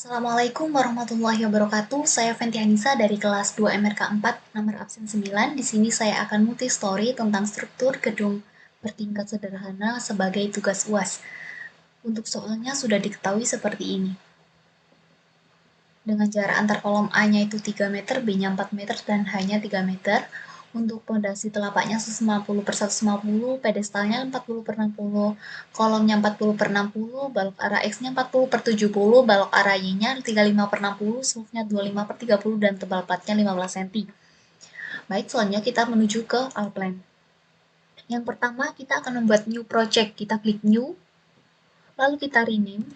Assalamualaikum warahmatullahi wabarakatuh. Saya Fenty Anissa dari kelas 2 MRK 4, nomor absen 9. Di sini saya akan multi-story tentang struktur gedung bertingkat sederhana sebagai tugas UAS. Untuk soalnya sudah diketahui seperti ini. Dengan jarak antar kolom A-nya itu 3 meter, B-nya 4 meter, dan H-nya 3 meter. Untuk pondasi telapaknya 150 per 150, pedestalnya 40 per 60, kolomnya 40 per 60, balok arah X-nya 40 per 70, balok arah Y-nya 35 per 60, slope-nya 25 per 30, dan tebal platnya 15 cm. Baik, selanjutnya kita menuju ke outline. Yang pertama, kita akan membuat new project. Kita klik new, lalu kita rename.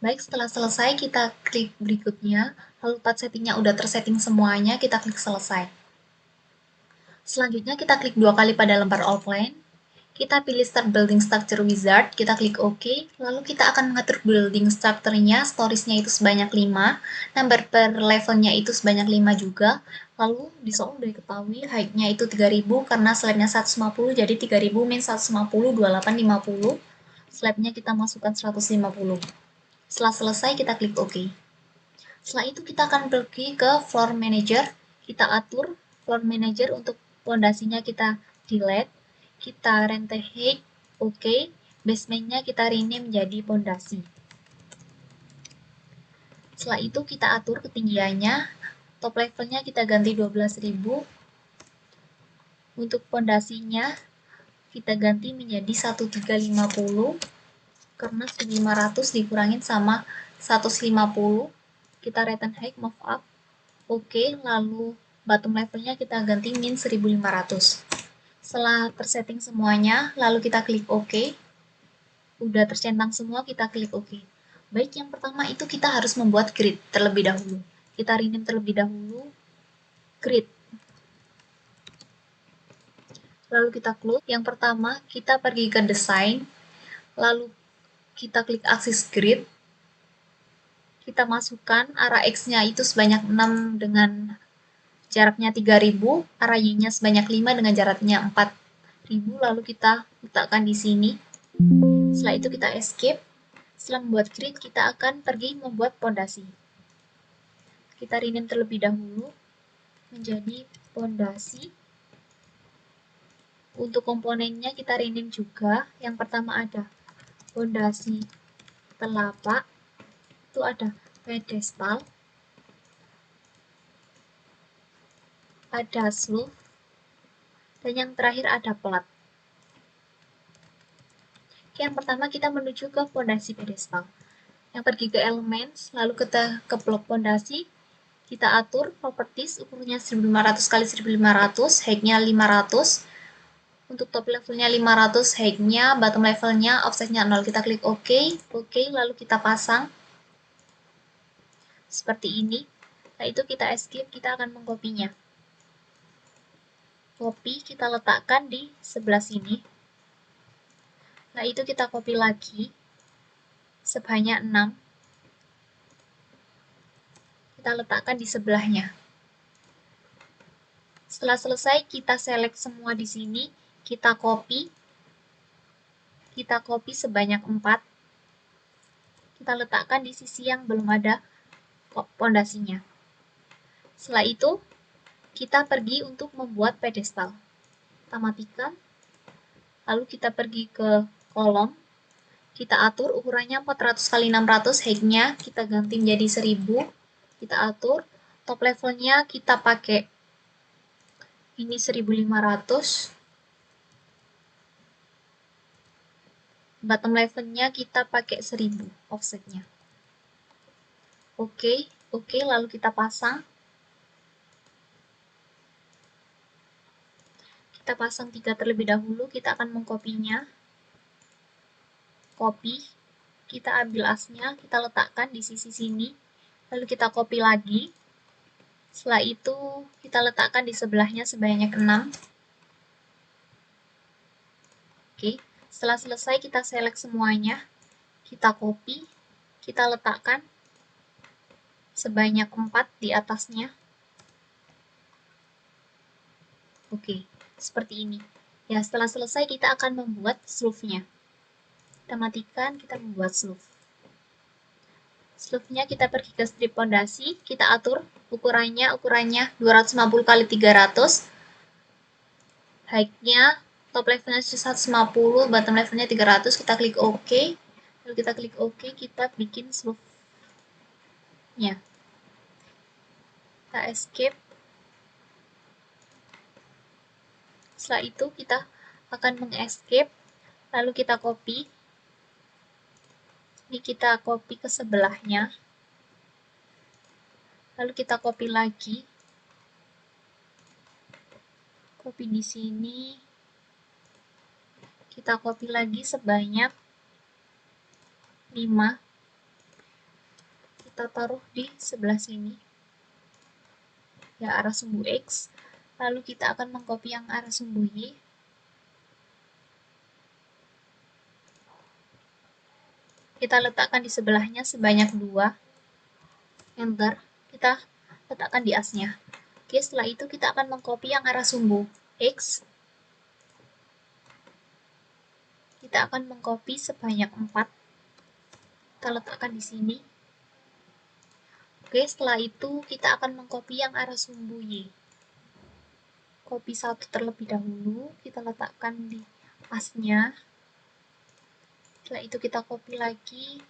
Baik, setelah selesai kita klik berikutnya, lalu path settingnya udah tersetting semuanya, kita klik selesai. Selanjutnya kita klik 2 kali pada lembar outline, kita pilih Start Building Structure Wizard, kita klik OK, lalu kita akan mengatur building structure-nya, storiesnya itu sebanyak 5, number per levelnya itu sebanyak 5 juga, lalu di soal udah diketahui height-nya itu 3000 karena slab-nya 150, jadi 3000 min 150, 2850, slab-nya kita masukkan 150. Setelah selesai, kita klik OK. Setelah itu, kita akan pergi ke Floor Manager. Kita atur Floor Manager untuk pondasinya kita delete. Kita rente height, OK. Basement-nya kita rename menjadi pondasi. Setelah itu, kita atur ketinggiannya. Top levelnya kita ganti 12.000. Untuk pondasinya, kita ganti menjadi 1350. Karena 1500 dikurangin sama 150. Kita return height move up, oke, lalu bottom levelnya kita ganti min 1500. Setelah tersetting semuanya, lalu kita klik OK. Udah tercentang semua, kita klik OK. Baik, yang pertama itu kita harus membuat grid terlebih dahulu. Kita rename terlebih dahulu grid. Lalu kita close. Yang pertama, kita pergi ke design, lalu kita klik aksis grid. Kita masukkan arah X-nya itu sebanyak 6 dengan jaraknya 3000, arah Y-nya sebanyak 5 dengan jaraknya 4000, lalu kita letakkan di sini. Setelah itu kita escape. Setelah membuat grid, kita akan pergi membuat pondasi. Kita rename terlebih dahulu menjadi pondasi. Untuk komponennya kita rename juga. Yang pertama ada pondasi telapak, itu ada pedestal, ada slope, dan yang terakhir ada plat. Yang pertama kita menuju ke pondasi pedestal. Yang pergi ke elements, lalu kita ke blok pondasi, kita atur properties, ukurnya 1500 x 1500, height-nya 500, untuk top levelnya 500, height-nya, bottom levelnya, offset-nya 0, kita klik OK, lalu kita pasang, seperti ini. Nah itu kita escape, kita akan mengkopinya. Copy, kita letakkan di sebelah sini. Nah itu kita copy lagi, sebanyak 6. Kita letakkan di sebelahnya. Setelah selesai, kita select semua di sini, kita copy sebanyak 4. Kita letakkan di sisi yang belum ada pondasinya. Setelah itu, kita pergi untuk membuat pedestal. Kita matikan, lalu kita pergi ke kolom, kita atur ukurannya 400 x 600, height-nya kita ganti menjadi 1000, kita atur, top levelnya kita pakai ini 1500, bottom levelnya kita pakai 1000 offsetnya. Oke, lalu kita pasang. Kita pasang 3 terlebih dahulu, kita akan mengkopinya. Copy, kita ambil asnya, kita letakkan di sisi sini, lalu kita copy lagi. Setelah itu, kita letakkan di sebelahnya sebanyak 6. Oke, setelah selesai kita select semuanya, kita copy, kita letakkan. sebanyak 4 di atasnya. Oke, seperti ini. Ya, setelah selesai kita akan membuat slough-nya. Kita matikan, kita membuat slough. Slough-nya kita pergi ke strip pondasi, kita atur ukurannya 250 kali 300. Height-nya top levelnya 150, bottom levelnya 300, kita klik OK. Lalu kita klik OK, kita bikin slough-nya. Kita escape. Setelah itu kita akan mengescape, lalu kita copy. Ini kita copy ke sebelahnya. Lalu kita copy lagi. Copy di sini. Kita copy lagi sebanyak 5. Kita taruh di sebelah sini. Ya, arah sumbu X. Lalu kita akan mengcopy yang arah sumbu Y. Kita letakkan di sebelahnya sebanyak 2. Enter. Kita letakkan di asnya. Oke, setelah itu kita akan mengcopy yang arah sumbu X. Kita akan mengcopy sebanyak 4. Kita letakkan di sini. Oke, setelah itu kita akan mengcopy yang arah sumbu Y. Copy 1 terlebih dahulu, kita letakkan di asnya. Setelah itu kita copy lagi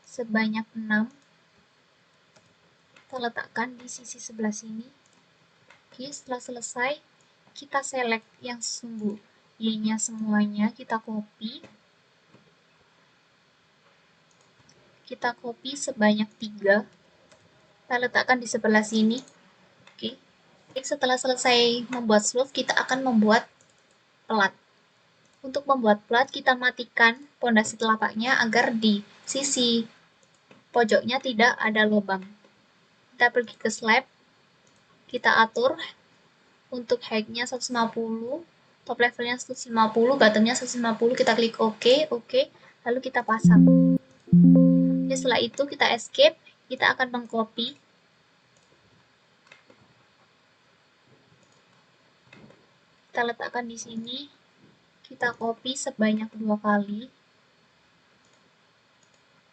sebanyak 6. Kita letakkan di sisi sebelah sini. Oke, setelah selesai, kita select yang sumbu Y-nya semuanya, kita copy. Kita copy sebanyak 3. Kita letakkan di sebelah sini. Oke. Setelah selesai membuat slough, kita akan membuat pelat. Untuk membuat pelat, kita matikan pondasi telapaknya agar di sisi pojoknya tidak ada lubang. Kita pergi ke slab, kita atur untuk height-nya 150, top levelnya 150, bottom-nya 150, kita klik OK, lalu kita pasang. Oke, setelah itu kita escape, kita akan mengcopy. Kita letakkan di sini, kita copy sebanyak 2 kali.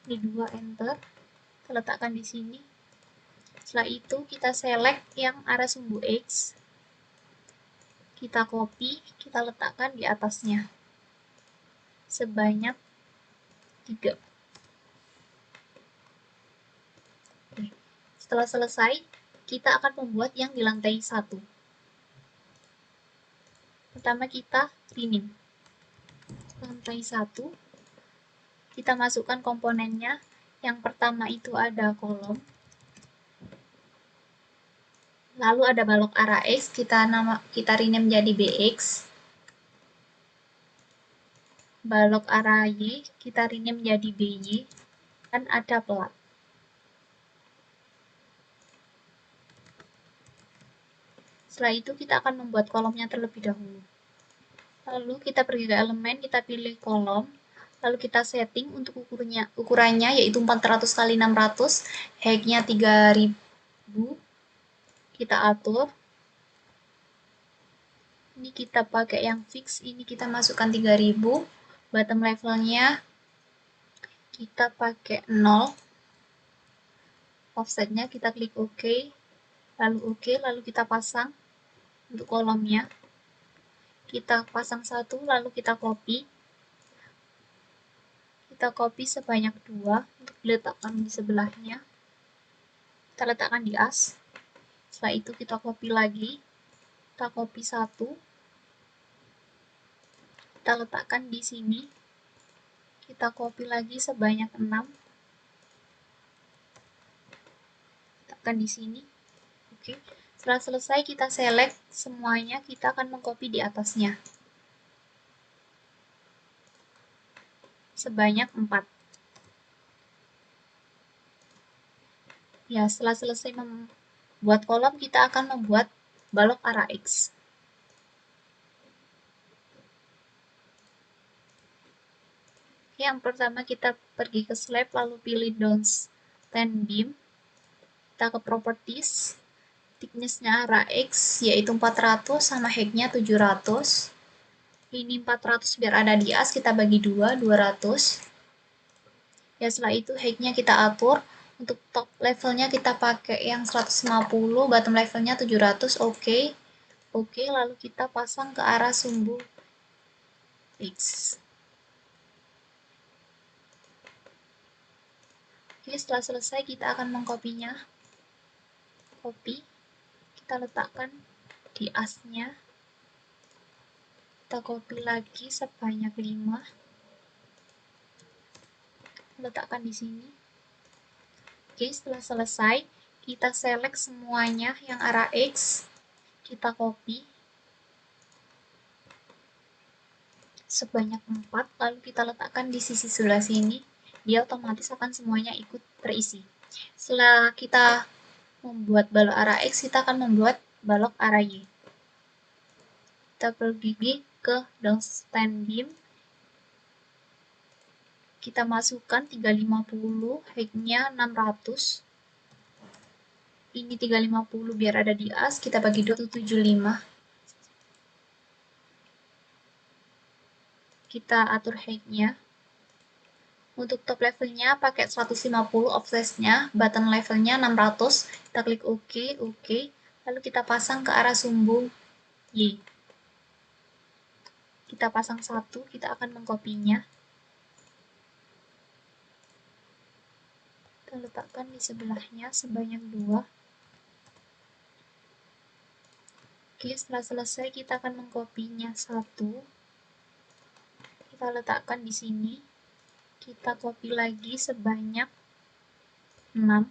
Ini 2, enter. Kita letakkan di sini. Setelah itu kita select yang arah sumbu X. Kita copy, kita letakkan di atasnya. Sebanyak 3. Oke. Setelah selesai, kita akan membuat yang di lantai 1. Pertama kita rename. Lantai 1. Kita masukkan komponennya. Yang pertama itu ada kolom. Lalu ada balok arah X, kita rename menjadi BX. Balok arah Y, kita rename menjadi BY. Dan ada pelat. Setelah itu kita akan membuat kolomnya terlebih dahulu. Lalu kita pergi ke elemen, kita pilih kolom. Lalu kita setting untuk ukurannya yaitu 400 x 600, height-nya 3000. Kita atur. Ini kita pakai yang fix, ini kita masukkan 3000. Bottom levelnya kita pakai 0. Offsetnya kita klik OK. Lalu kita pasang untuk kolomnya. Kita pasang 1, lalu kita copy. Kita copy sebanyak 2 untuk diletakkan di sebelahnya. Kita letakkan di as. Setelah itu kita copy lagi. Kita copy 1. Kita letakkan di sini. Kita copy lagi sebanyak 6. Letakkan di sini. Oke. Setelah selesai kita select semuanya, kita akan mengcopy di atasnya. Sebanyak 4. Ya, setelah selesai membuat kolom, kita akan membuat balok arah X. Yang pertama kita pergi ke slab, lalu pilih down stand beam. Kita ke properties, thickness-nya arah X yaitu 400 sama height-nya 700. Ini 400 biar ada di as, kita bagi 2, 200. Ya setelah itu height-nya kita atur. Untuk top levelnya kita pakai yang 150, bottom levelnya 700, oke. Oke, lalu kita pasang ke arah sumbu X. Oke, setelah selesai kita akan mengkopinya. Copy, kita letakkan di asnya. Kita copy lagi sebanyak 5. Letakkan di sini. Oke, setelah selesai, kita select semuanya yang arah X. Kita copy sebanyak 4, lalu kita letakkan di sisi sebelah sini. Dia otomatis akan semuanya ikut terisi. Setelah kita membuat balok arah X, kita akan membuat balok arah Y. Kita pergi ke down stand beam. Kita masukkan 350, height-nya 600. Ini 350 biar ada di as, kita bagi 275. Kita atur height-nya. Untuk top levelnya pakai 150 offset-nya, button levelnya 600, kita klik OK, OK, lalu kita pasang ke arah sumbu Y. Kita pasang satu, kita akan mengkopinya. Kita letakkan di sebelahnya sebanyak 2. Oke, setelah selesai kita akan mengkopinya satu. Kita letakkan di sini. Kita copy lagi sebanyak 6.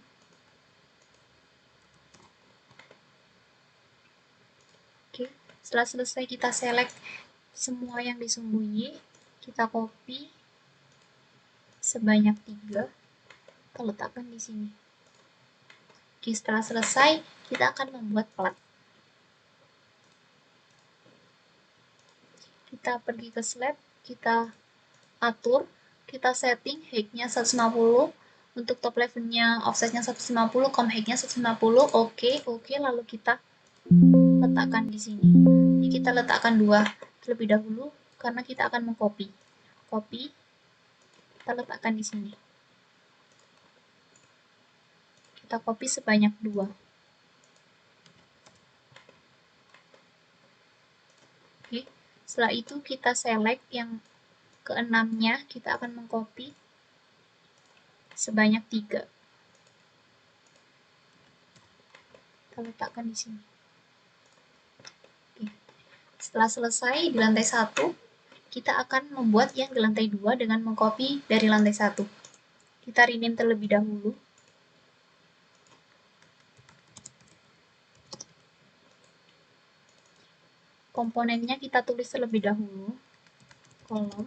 Oke, setelah selesai kita select semua yang disembunyi, kita copy sebanyak 3. Kita letakkan di sini. Oke, setelah selesai, kita akan membuat plat. Kita pergi ke slab, kita atur, kita setting height-nya 150, untuk top levelnya offset-nya 150, com height-nya 150, oke, lalu kita letakkan di sini. Ini kita letakkan 2 terlebih dahulu karena kita akan mengcopy. Copy, kita letakkan di sini. Kita copy sebanyak 2. Oke, setelah itu kita select yang keenamnya, kita akan mengcopy sebanyak 3. Kita letakkan di sini. Oke. Setelah selesai di lantai 1, kita akan membuat yang di lantai 2 dengan mengcopy dari lantai 1. Kita rename terlebih dahulu. Komponennya kita tulis terlebih dahulu. Kolom.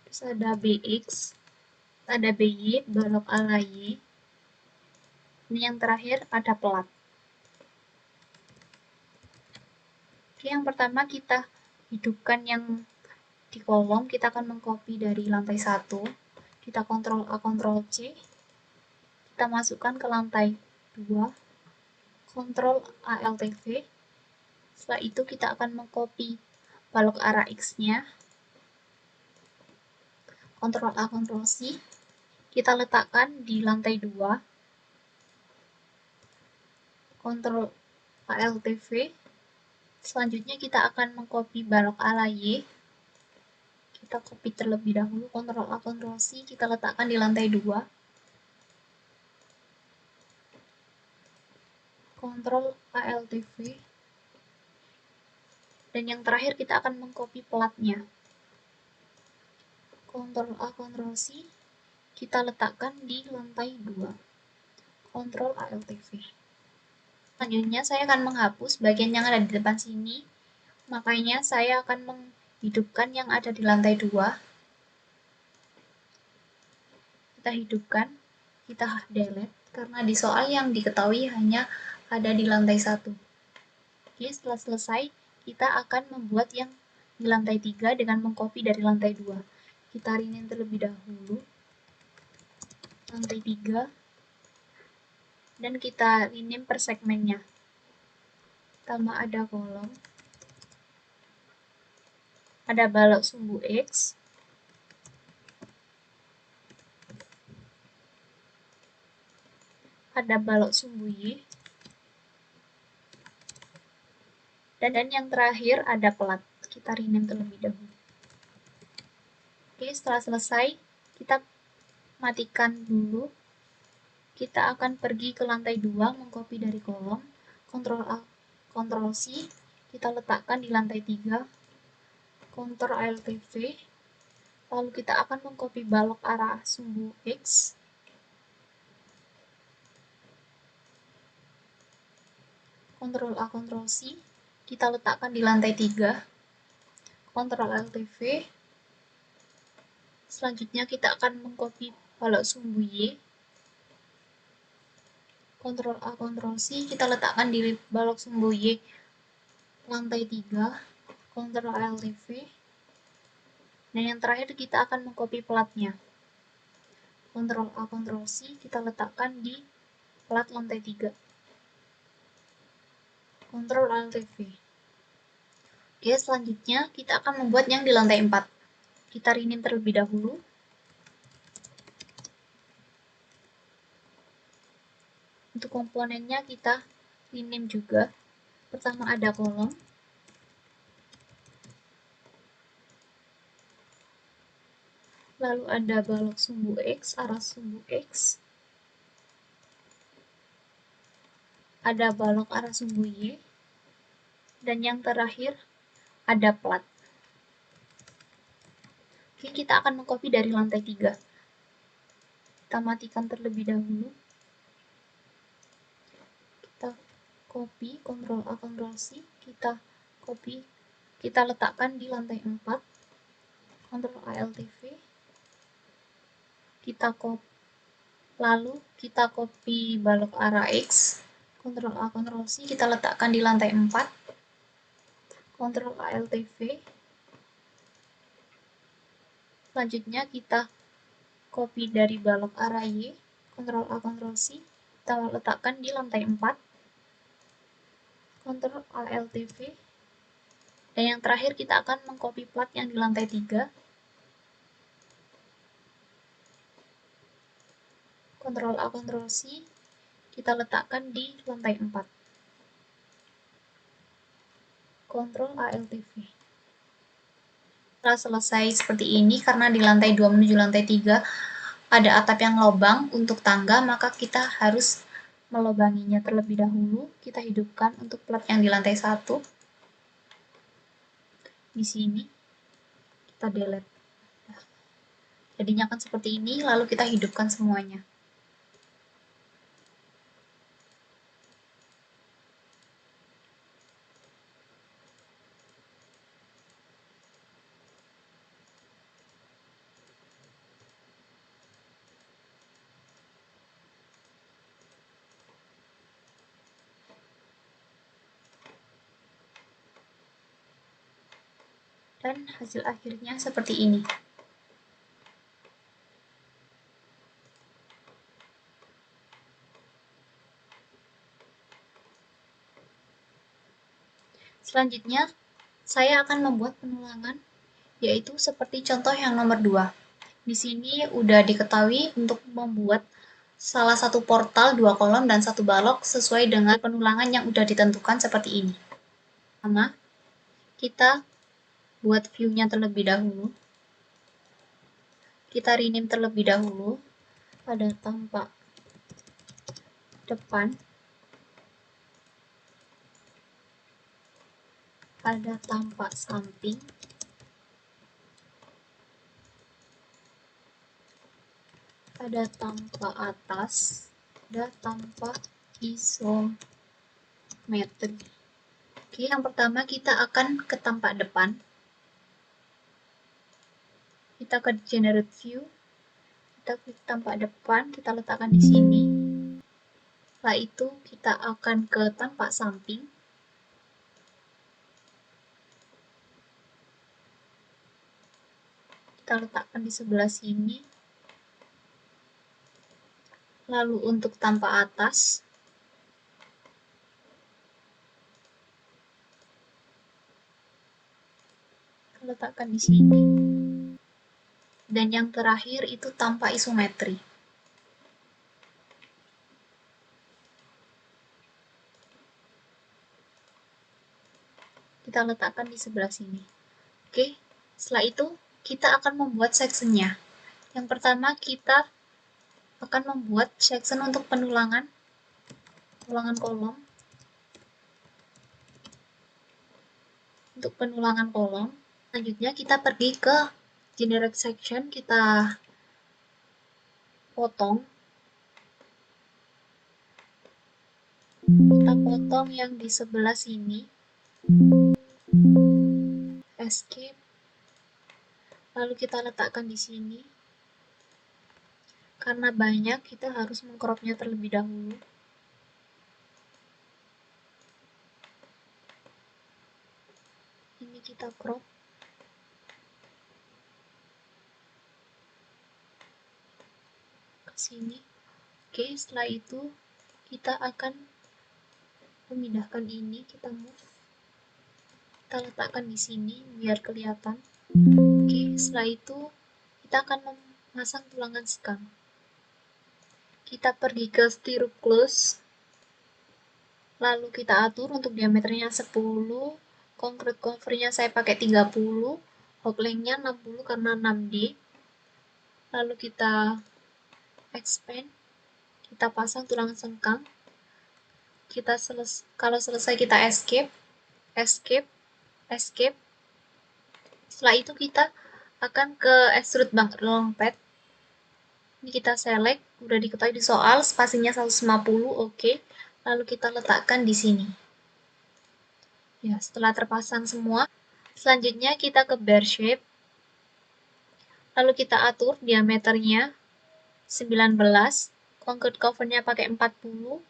Terus ada BX, ada BY, balok ala Y. Ini yang terakhir ada plat. Oke, yang pertama kita hidupkan yang di kolom, kita akan mengcopy dari lantai 1. Kita Ctrl A, Ctrl C. Kita masukkan ke lantai 2. Ctrl Alt V. Setelah itu kita akan mengcopy balok arah X-nya. Ctrl A, Ctrl C. Kita letakkan di lantai 2. Ctrl Alt V. Selanjutnya kita akan mengcopy balok ala Y. Kita copy terlebih dahulu, Ctrl A, Ctrl C. Kita letakkan di lantai 2. Ctrl Alt V. Dan yang terakhir kita akan mengcopy platnya. Ctrl A, Ctrl C. Kita letakkan di lantai 2. Ctrl Alt V. Selanjutnya saya akan menghapus bagian yang ada di depan sini. Makanya saya akan menghidupkan yang ada di lantai 2. Kita hidupkan, kita delete, karena di soal yang diketahui hanya ada di lantai 1. Oke, setelah selesai, kita akan membuat yang di lantai 3 dengan mengcopy dari lantai 2. Kita rename terlebih dahulu. lantai 3, dan kita rename per segmennya. Pertama ada kolom, ada balok sumbu X, ada balok sumbu Y, dan yang terakhir ada plat. Kita rename terlebih dahulu. Oke, setelah selesai, kita matikan dulu. Kita akan pergi ke lantai 2, mengcopy dari kolom, Ctrl A, Ctrl C, kita letakkan di lantai 3, Ctrl Alt V, lalu kita akan mengcopy balok arah sumbu X, Ctrl A, Ctrl C, kita letakkan di lantai 3, Ctrl Alt V, selanjutnya kita akan mengcopy balok sumbu Y, Ctrl A, Ctrl C, kita letakkan di balok sumbu Y lantai 3, Ctrl Alt V, dan yang terakhir kita akan mengcopy platnya. Ctrl A, Ctrl C, kita letakkan di plat lantai 3. Ctrl Alt V. Oke, selanjutnya kita akan membuat yang di lantai 4. Kita rename terlebih dahulu. Untuk komponennya kita rename juga. Pertama ada kolom, lalu ada balok sumbu X, arah sumbu X, ada balok arah sumbu Y, dan yang terakhir ada plat. Oke, kita akan mengcopy dari lantai 3. Kita matikan terlebih dahulu. Kita copy, Ctrl A, Ctrl C, kita copy, kita letakkan di lantai 4, Ctrl Alt V, kita copy, lalu kita copy balok arah X, Ctrl A, Ctrl C, kita letakkan di lantai 4, Ctrl Alt V, selanjutnya kita copy dari balok arah Y, Ctrl A, Ctrl C, kita letakkan di lantai 4, Ctrl Alt V, dan yang terakhir kita akan mengcopy plat yang di lantai 3, Ctrl A, Ctrl C, kita letakkan di lantai 4, Ctrl Alt V. Setelah selesai seperti ini, karena di lantai 2 menuju lantai 3 ada atap yang lobang untuk tangga, maka kita harus melobanginya terlebih dahulu. Kita hidupkan untuk plat yang di lantai 1. Di sini kita delete. Jadinya akan seperti ini, lalu kita hidupkan semuanya. Dan hasil akhirnya seperti ini. Selanjutnya, saya akan membuat penulangan, yaitu seperti contoh yang nomor 2. Di sini udah diketahui untuk membuat salah satu portal, 2 kolom, dan 1 balok sesuai dengan penulangan yang udah ditentukan seperti ini. Pertama, kita buat view-nya terlebih dahulu. Kita rename terlebih dahulu. Ada tampak depan, ada tampak samping, ada tampak atas, ada tampak isometri. Oke, yang pertama kita akan ke tampak depan. Kita ke generate view, kita klik tampak depan, kita letakkan di sini. Setelah itu kita akan ke tampak samping. Kita letakkan di sebelah sini. Lalu untuk tanpa atas, letakkan di sini. Dan yang terakhir itu tanpa isometri. Kita letakkan di sebelah sini. Oke, setelah itu kita akan membuat sectionnya. Yang pertama kita akan membuat section untuk penulangan kolom. Untuk penulangan kolom, selanjutnya kita pergi ke generate section, kita potong. Kita potong yang di sebelah sini. Escape. Lalu kita letakkan di sini. Karena banyak, kita harus mengcropnya terlebih dahulu. Ini kita crop. Ke sini. Oke, setelah itu kita akan memindahkan ini, kita move. Kita letakkan di sini biar kelihatan. Oke, setelah itu kita akan memasang tulangan skang. Kita pergi ke stirrup close. Lalu kita atur untuk diameternya 10, concrete covernya saya pakai 30, hop length-nya 60 karena 6D. Lalu kita expand, kita pasang tulangan sengkang. Kalau selesai kita escape. Setelah itu kita akan ke extrude long pad. Ini kita select, udah diketahui di soal, spasinya 150, oke. Lalu kita letakkan di sini. Ya, setelah terpasang semua, selanjutnya kita ke bear shape. Lalu kita atur diameternya 19, concrete cover-nya pakai 40,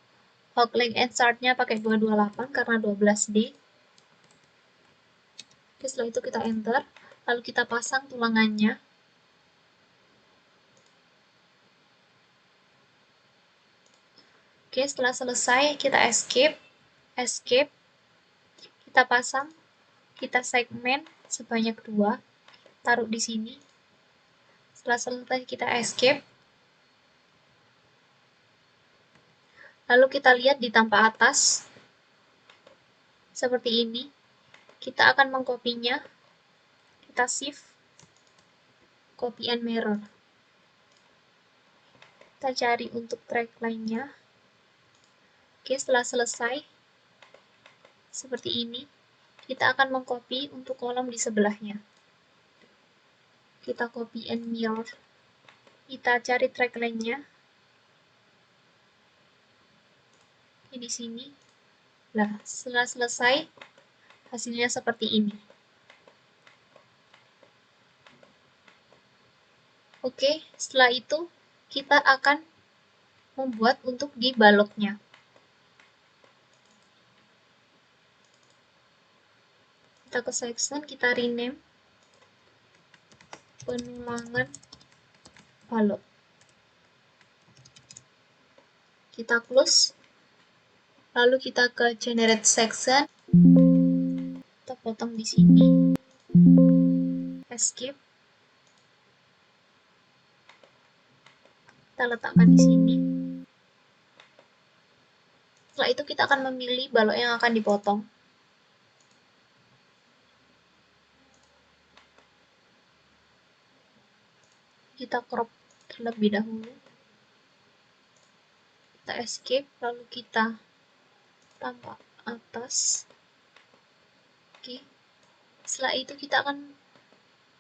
hog length and start-nya pakai 228 karena 12D. Oke, setelah itu kita enter, lalu kita pasang tulangannya. Oke, setelah selesai kita escape, kita pasang, kita segmen sebanyak 2, taruh di sini. Setelah selesai kita escape, lalu kita lihat di tampak atas, seperti ini. Kita akan mengkopinya, kita shift, copy and mirror. Kita cari untuk track lainnya. Oke, setelah selesai, seperti ini, kita akan mengcopy untuk kolom di sebelahnya. Kita copy and mirror. Kita cari track lainnya. Di sini. Nah, setelah selesai, hasilnya seperti ini. Oke, setelah itu kita akan membuat untuk di baloknya. Kita ke section, kita rename penulangan balok. Kita close. Lalu kita ke generate section. Kita potong di sini. Escape. Kita letakkan di sini. Setelah itu kita akan memilih balok yang akan dipotong. Kita crop terlebih dahulu. Kita escape, lalu kita tampak atas. Oke. Setelah itu kita akan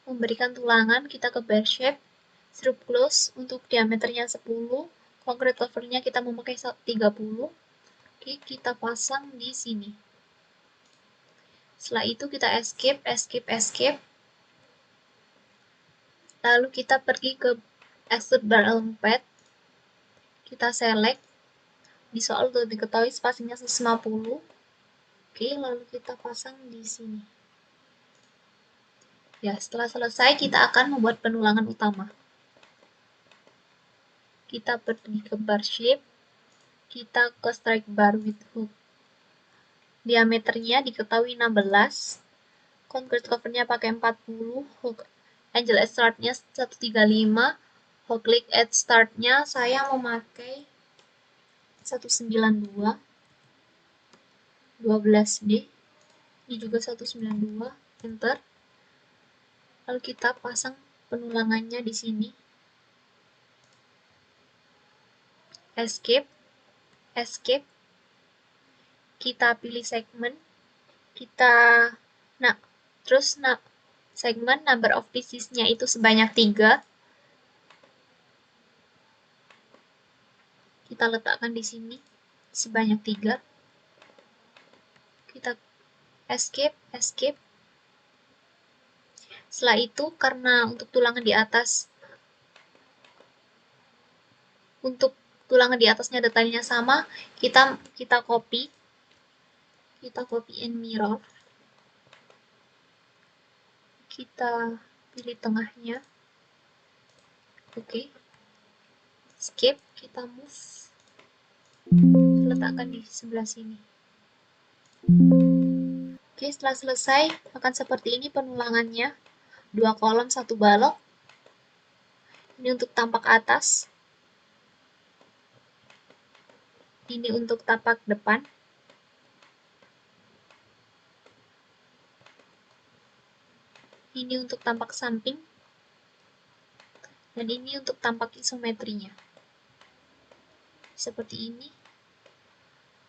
memberikan tulangan, kita ke bear shape, stroop close untuk diameternya 10, concrete cover-nya kita memakai 30. Oke, kita pasang di sini. Setelah itu kita escape. Lalu kita pergi ke extrude barrel pad. Kita select. Di soal sudah diketahui spasinya 150. Oke, lalu kita pasang di sini. Ya, setelah selesai kita akan membuat penulangan utama. kita pergi ke bar shape, kita ke strike bar with hook. Diameternya diketahui 16, concrete covernya pakai 40, hook angel at startnya 135, hook leg at startnya saya memakai 192, 12D, ini juga 192, enter. Lalu kita pasang penulangannya di sini. Escape, escape. Kita pilih segmen. Segmen number of pieces-nya itu sebanyak 3. Kita letakkan di sini sebanyak 3. Kita escape, escape. Setelah itu, karena untuk tulangan di atasnya detailnya sama, kita copy. Kita copy and mirror. Kita pilih tengahnya. Oke. Skip, kita move. Letakkan di sebelah sini. Oke, setelah selesai akan seperti ini penulangannya. 2 kolom, 1 balok. Ini untuk tampak atas. Ini untuk tampak depan. Ini untuk tampak samping. Dan ini untuk tampak isometrinya. Seperti ini.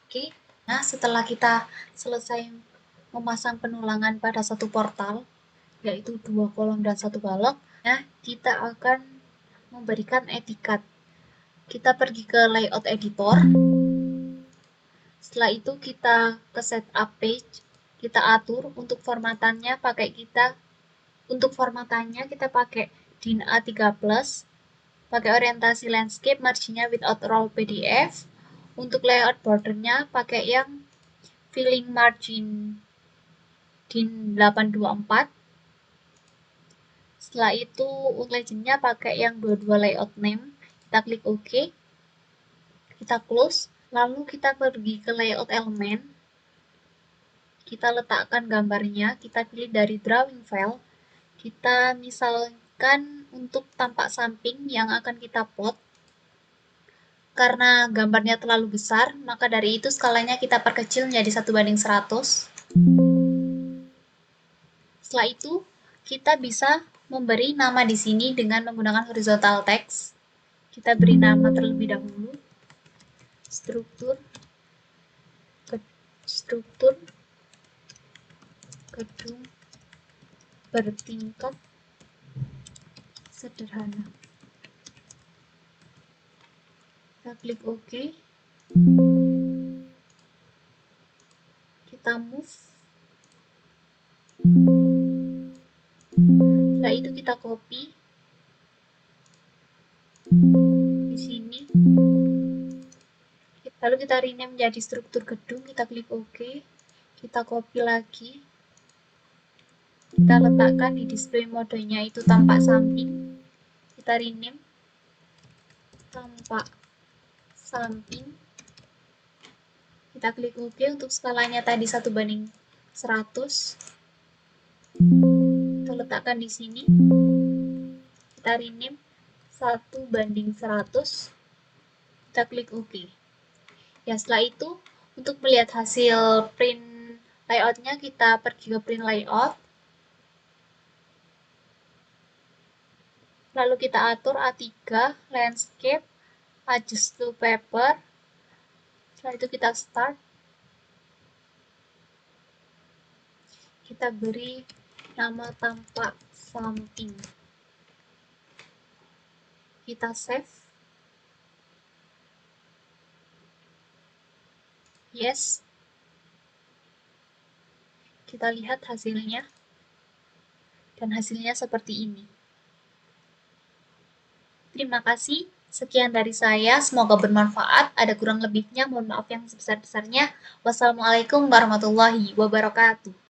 Oke. Nah, setelah kita selesai memasang penulangan pada satu portal, yaitu 2 kolom dan 1 balok, nah, kita akan memberikan etikat. Kita pergi ke layout editor. Setelah itu kita ke setup page, kita atur untuk formatannya kita pakai DIN A3+, pakai orientasi landscape, marginnya without raw PDF. Untuk layout bordernya pakai yang filling margin DIN 824. Setelah itu legendnya pakai yang 22 layout name. Kita klik OK. Kita close. Lalu kita pergi ke layout elemen. Kita letakkan gambarnya. Kita pilih dari drawing file. Kita misalkan untuk tampak samping yang akan kita plot. Karena gambarnya terlalu besar, maka dari itu skalanya kita perkecil menjadi 1:100. Setelah itu, kita bisa memberi nama di sini dengan menggunakan horizontal text. Kita beri nama terlebih dahulu. Struktur gedung bertingkat sederhana. Kita klik OK. Kita move. Setelah itu kita copy di sini. Lalu kita rename menjadi struktur gedung. Kita klik OK. Kita copy lagi. Kita letakkan di display modenya itu tampak samping. Kita rename tampak samping. Kita klik OK. Untuk skalanya tadi 1:100. Kita letakkan di sini. Kita rename 1:100. Kita klik OK. Ya, setelah itu untuk melihat hasil print layoutnya, kita pergi ke print layout. Lalu kita atur A3, landscape, adjust to paper. Setelah itu kita start. Kita beri nama tampak samping. Kita save. Yes. Kita lihat hasilnya. Dan hasilnya seperti ini. Terima kasih. Sekian dari saya. Semoga bermanfaat. Ada kurang lebihnya, mohon maaf yang sebesar-besarnya. Wassalamualaikum warahmatullahi wabarakatuh.